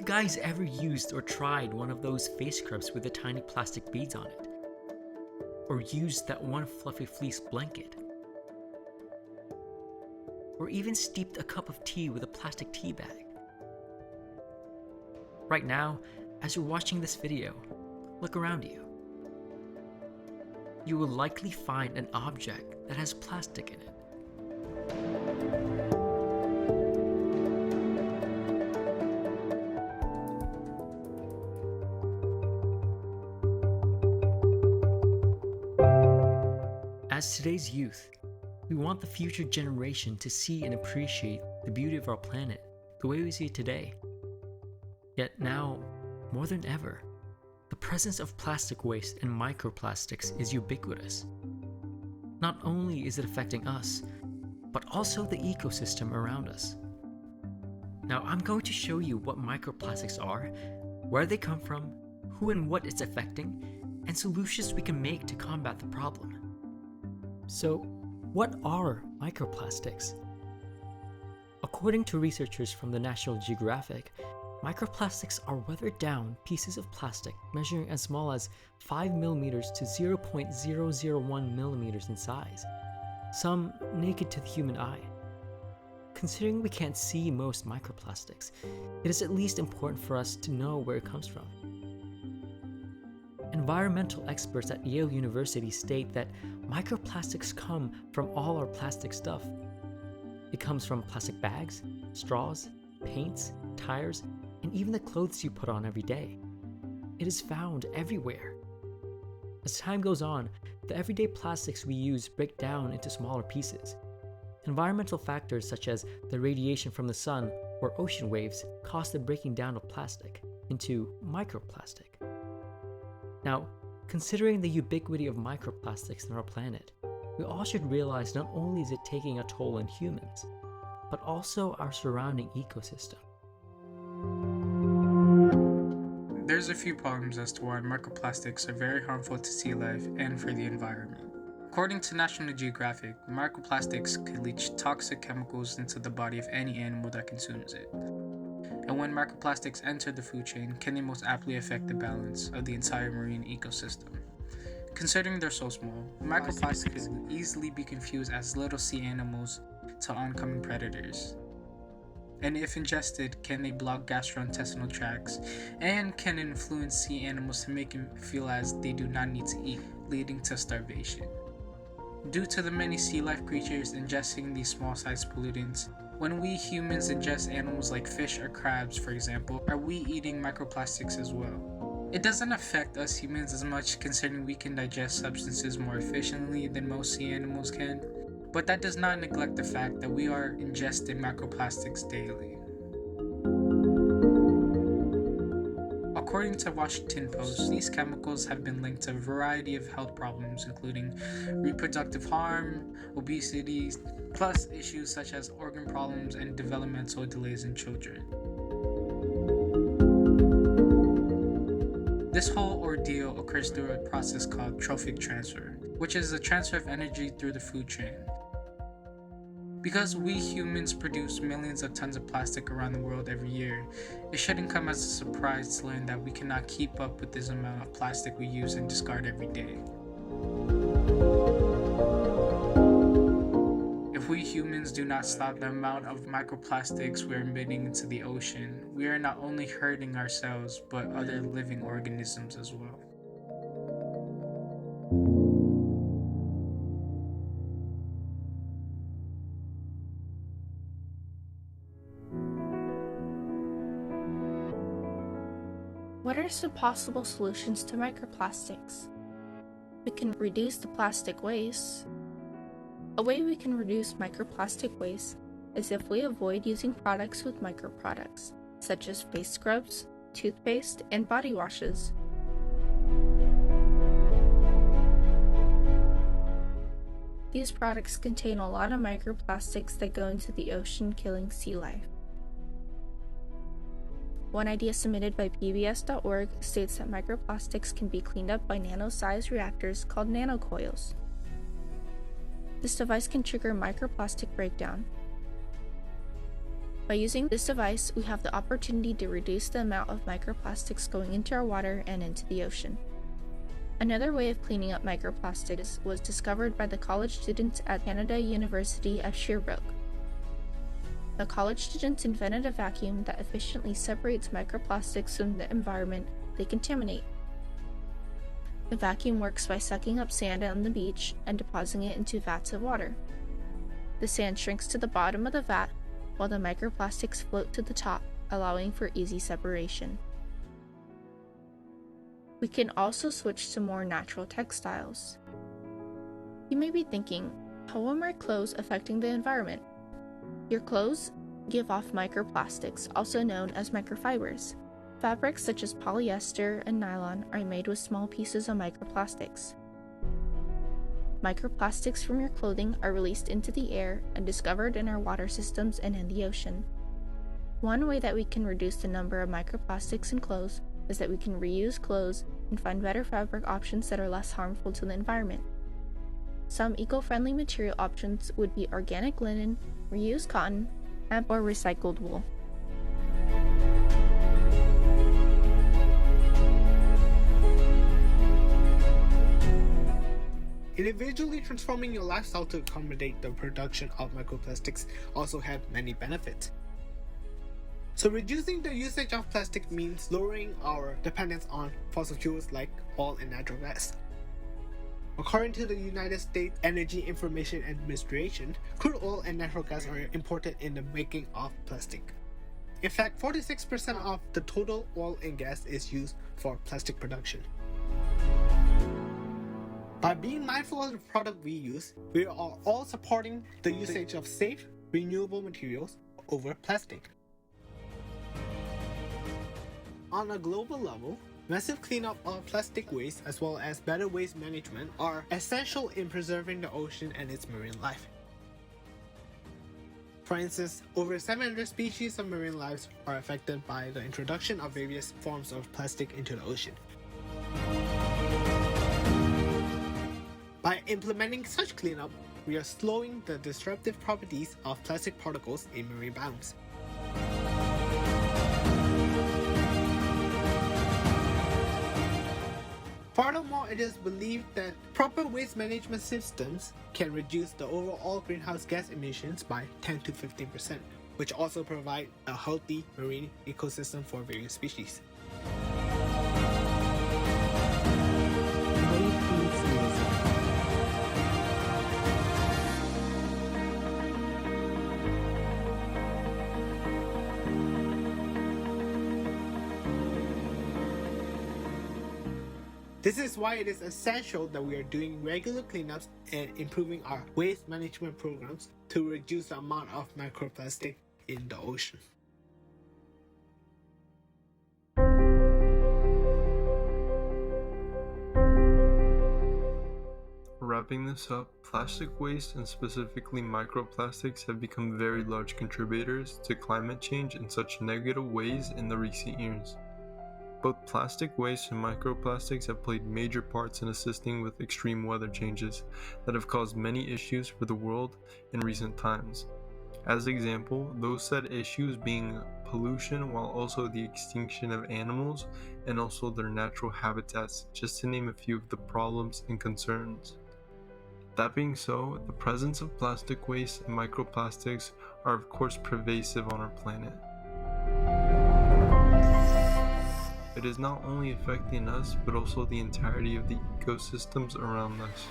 you guys ever used or tried one of those face scrubs with the tiny plastic beads on it? Or used that one fluffy fleece blanket? Or even steeped a cup of tea with a plastic tea bag? Right now, as you're watching this video, look around you. You will likely find an object that has plastic in it. As today's youth, we want the future generation to see and appreciate the beauty of our planet the way we see it today. Yet now, more than ever, the presence of plastic waste and microplastics is ubiquitous. Not only is it affecting us, but also the ecosystem around us. Now, I'm going to show you what microplastics are, where they come from, who and what it's affecting, and solutions we can make to combat the problem. So, what are microplastics? According to researchers from the National Geographic, microplastics are weathered down pieces of plastic measuring as small as 5 mm to 0.001 mm in size, some naked to the human eye. Considering we can't see most microplastics, it is at least important for us to know where it comes from. Environmental experts at Yale University state that microplastics come from all our plastic stuff. It comes from plastic bags, straws, paints, tires, and even the clothes you put on every day. It is found everywhere. As time goes on, the everyday plastics we use break down into smaller pieces. Environmental factors such as the radiation from the sun or ocean waves cause the breaking down of plastic into microplastic. Now, considering the ubiquity of microplastics on our planet, we all should realize not only is it taking a toll on humans, but also our surrounding ecosystem. There's a few problems as to why microplastics are very harmful to sea life and for the environment. According to National Geographic, microplastics could leach toxic chemicals into the body of any animal that consumes it. And when microplastics enter the food chain, can they most aptly affect the balance of the entire marine ecosystem. Considering they're so small, microplastics can easily be confused as little sea animals to oncoming predators. And if ingested, can they block gastrointestinal tracts and can influence sea animals to make them feel as they do not need to eat, leading to starvation. Due to the many sea life creatures ingesting these small-sized pollutants, when we humans ingest animals like fish or crabs, for example, are we eating microplastics as well? It doesn't affect us humans as much considering we can digest substances more efficiently than most sea animals can, but that does not neglect the fact that we are ingesting microplastics daily. According to Washington Post, these chemicals have been linked to a variety of health problems including reproductive harm, obesity, plus issues such as organ problems and developmental delays in children. This whole ordeal occurs through a process called trophic transfer, which is the transfer of energy through the food chain. Because we humans produce millions of tons of plastic around the world every year, it shouldn't come as a surprise to learn that we cannot keep up with this amount of plastic we use and discard every day. If we humans do not stop the amount of microplastics we're emitting into the ocean, we are not only hurting ourselves, but other living organisms as well. What are some possible solutions to microplastics? We can reduce the plastic waste. A way we can reduce microplastic waste is if we avoid using products with microproducts, such as face scrubs, toothpaste, and body washes. These products contain a lot of microplastics that go into the ocean, killing sea life. One idea submitted by PBS.org states that microplastics can be cleaned up by nano-sized reactors called nanocoils. This device can trigger microplastic breakdown. By using this device, we have the opportunity to reduce the amount of microplastics going into our water and into the ocean. Another way of cleaning up microplastics was discovered by the college students at Canada University of Sherbrooke. The college students invented a vacuum that efficiently separates microplastics from the environment they contaminate. The vacuum works by sucking up sand on the beach and depositing it into vats of water. The sand shrinks to the bottom of the vat, while the microplastics float to the top, allowing for easy separation. We can also switch to more natural textiles. You may be thinking, how are my clothes affecting the environment? Your clothes give off microplastics, also known as microfibers. Fabrics such as polyester and nylon are made with small pieces of microplastics. Microplastics from your clothing are released into the air and discovered in our water systems and in the ocean. One way that we can reduce the number of microplastics in clothes is that we can reuse clothes and find better fabric options that are less harmful to the environment. Some eco-friendly material options would be organic linen, reused cotton, and or recycled wool. Individually transforming your lifestyle to accommodate the production of microplastics also have many benefits. So reducing the usage of plastic means lowering our dependence on fossil fuels like oil and natural gas. According to the United States Energy Information Administration, crude oil and natural gas are imported in the making of plastic. In fact, 46% of the total oil and gas is used for plastic production. By being mindful of the product we use, we are all supporting the usage of safe, renewable materials over plastic. On a global level, massive cleanup of plastic waste as well as better waste management are essential in preserving the ocean and its marine life. For instance, over 700 species of marine life are affected by the introduction of various forms of plastic into the ocean. By implementing such cleanup, we are slowing the disruptive properties of plastic particles in marine biomes. Furthermore, it is believed that proper waste management systems can reduce the overall greenhouse gas emissions by 10 to 15%, which also provide a healthy marine ecosystem for various species. This is why it is essential that we are doing regular cleanups and improving our waste management programs to reduce the amount of microplastic in the ocean. Wrapping this up, plastic waste and specifically microplastics have become very large contributors to climate change in such negative ways in the recent years. Both plastic waste and microplastics have played major parts in assisting with extreme weather changes that have caused many issues for the world in recent times. As an example, those said issues being pollution while also the extinction of animals and also their natural habitats, just to name a few of the problems and concerns. That being so, the presence of plastic waste and microplastics are of course pervasive on our planet. It is not only affecting us, but also the entirety of the ecosystems around us.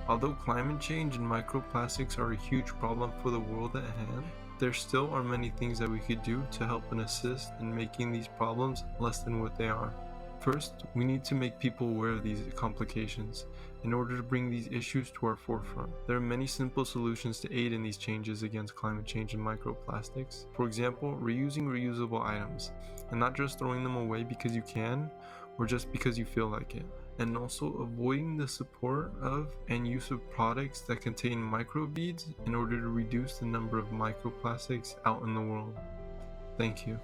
Although climate change and microplastics are a huge problem for the world at hand, there still are many things that we could do to help and assist in making these problems less than what they are. First, we need to make people aware of these complications in order to bring these issues to our forefront. There are many simple solutions to aid in these changes against climate change and microplastics. For example, reusing reusable items, and not just throwing them away because you can, or just because you feel like it. And also avoiding the support of and use of products that contain microbeads in order to reduce the number of microplastics out in the world. Thank you.